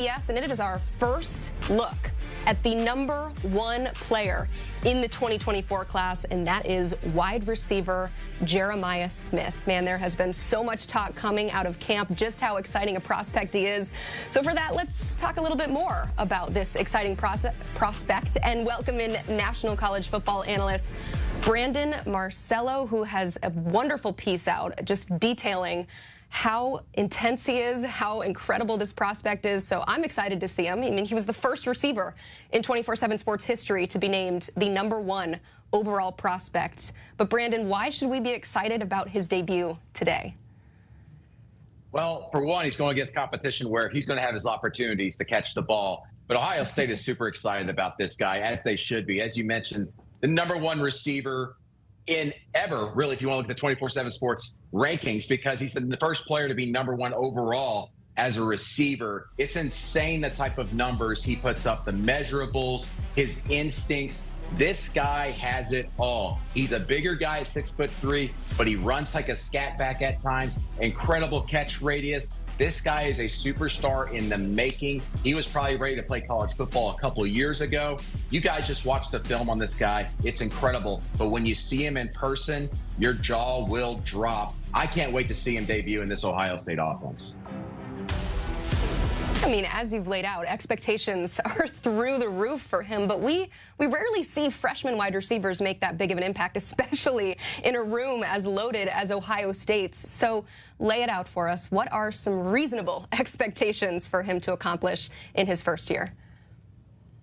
Yes, and it is our first look at the #1 player in the 2024 class, and that is wide receiver Jeremiah Smith. Man, there has been so much talk coming out of camp, just how exciting a prospect he is. So for that, let's talk a little bit more about this exciting prospect and welcome in National College Football analyst Brandon Marcello, who has a wonderful piece out just detailing how intense he is, how incredible this prospect is. So I'm excited to see him. I mean, he was the first receiver in 24/7 Sports history to be named the #1 overall prospect. But Brandon, why should we be excited about his debut today? Well, for one, he's going against competition where he's going to have his opportunities to catch the ball. But Ohio State is super excited about this guy, as they should be. As you mentioned, the #1 receiver in ever, really, if you want to look at the 24/7 Sports rankings, because he's the first player to be #1 overall as a receiver. It's insane the type of numbers he puts up, the measurables, his instincts. This guy has it all. He's a bigger guy at 6'3", but he runs like a scat back at times. Incredible catch radius. This guy is a superstar in the making. He was probably ready to play college football a couple of years ago. You guys just watch the film on this guy. It's incredible. But when you see him in person, your jaw will drop. I can't wait to see him debut in this Ohio State offense. I mean, as you've laid out, expectations are through the roof for him, but we rarely see freshman wide receivers make that big of an impact, especially in a room as loaded as Ohio State's. So lay it out for us. What are some reasonable expectations for him to accomplish in his first year?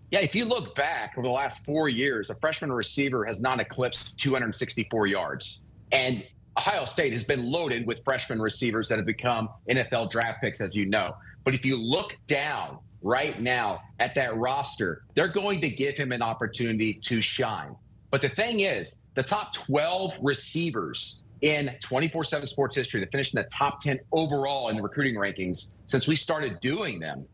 Yeah, if you look back over the last 4 years, a freshman receiver has not eclipsed 264 yards. And Ohio State has been loaded with freshman receivers that have become NFL draft picks, as you know. But if you look down right now at that roster, they're going to give him an opportunity to shine. But the thing is, the top 12 receivers in 24/7 Sports history that finished in the top 10 overall in the recruiting rankings since we started doing them,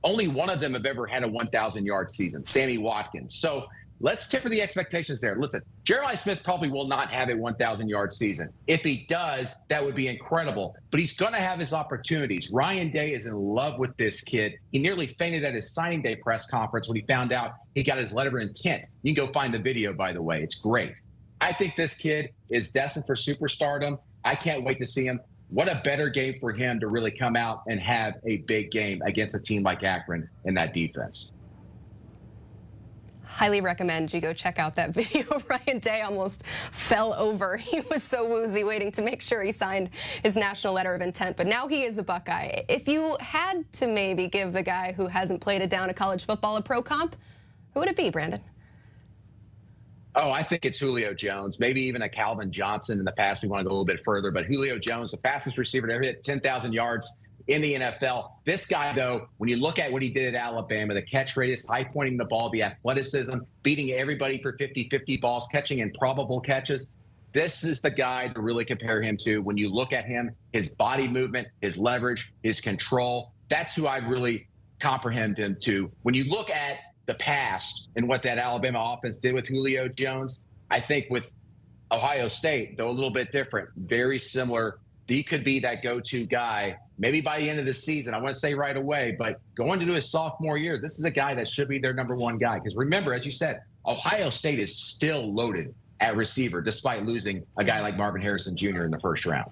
only one of them have ever had a 1,000-yard season, Sammy Watkins. So let's temper the expectations there. Listen, Jeremiah Smith probably will not have a 1,000-yard season. If he does, that would be incredible. But he's going to have his opportunities. Ryan Day is in love with this kid. He nearly fainted at his signing day press conference when he found out he got his letter of intent. You can go find the video, by the way. It's great. I think this kid is destined for superstardom. I can't wait to see him. What a better game for him to really come out and have a big game against a team like Akron in that defense. Highly recommend you go check out that video. Ryan Day almost fell over. He was so woozy waiting to make sure he signed his national letter of intent. But now he is a Buckeye. If you had to maybe give the guy who hasn't played it down at college football a pro comp, who would it be, Brandon? Oh, I think it's Julio Jones, maybe even a Calvin Johnson in the past. We want to go a little bit further, but Julio Jones, the fastest receiver to ever hit 10,000 yards in the NFL. This guy, though, when you look at what he did at Alabama, the catch radius, high pointing the ball, the athleticism, beating everybody for 50-50 balls, catching improbable catches, this is the guy to really compare him to. When you look at him, his body movement, his leverage, his control, that's who I really comprehend him to. When you look at the past and what that Alabama offense did with Julio Jones, I think with Ohio State, though a little bit different, very similar. He could be that go-to guy maybe by the end of the season. I want to say right away, but going into his sophomore year, this is a guy that should be their #1 guy. Because remember, as you said, Ohio State is still loaded at receiver despite losing a guy like Marvin Harrison Jr. in the first round.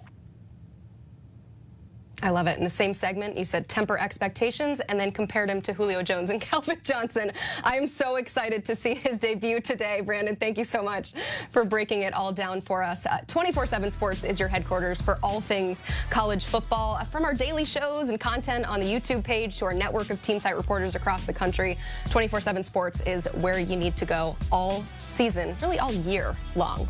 I love it. In the same segment, you said temper expectations and then compared him to Julio Jones and Calvin Johnson. I am so excited to see his debut today. Brandon, thank you so much for breaking it all down for us. 24/7 Sports is your headquarters for all things college football. From our daily shows and content on the YouTube page to our network of team site reporters across the country, 24/7 Sports is where you need to go all season, really all year long.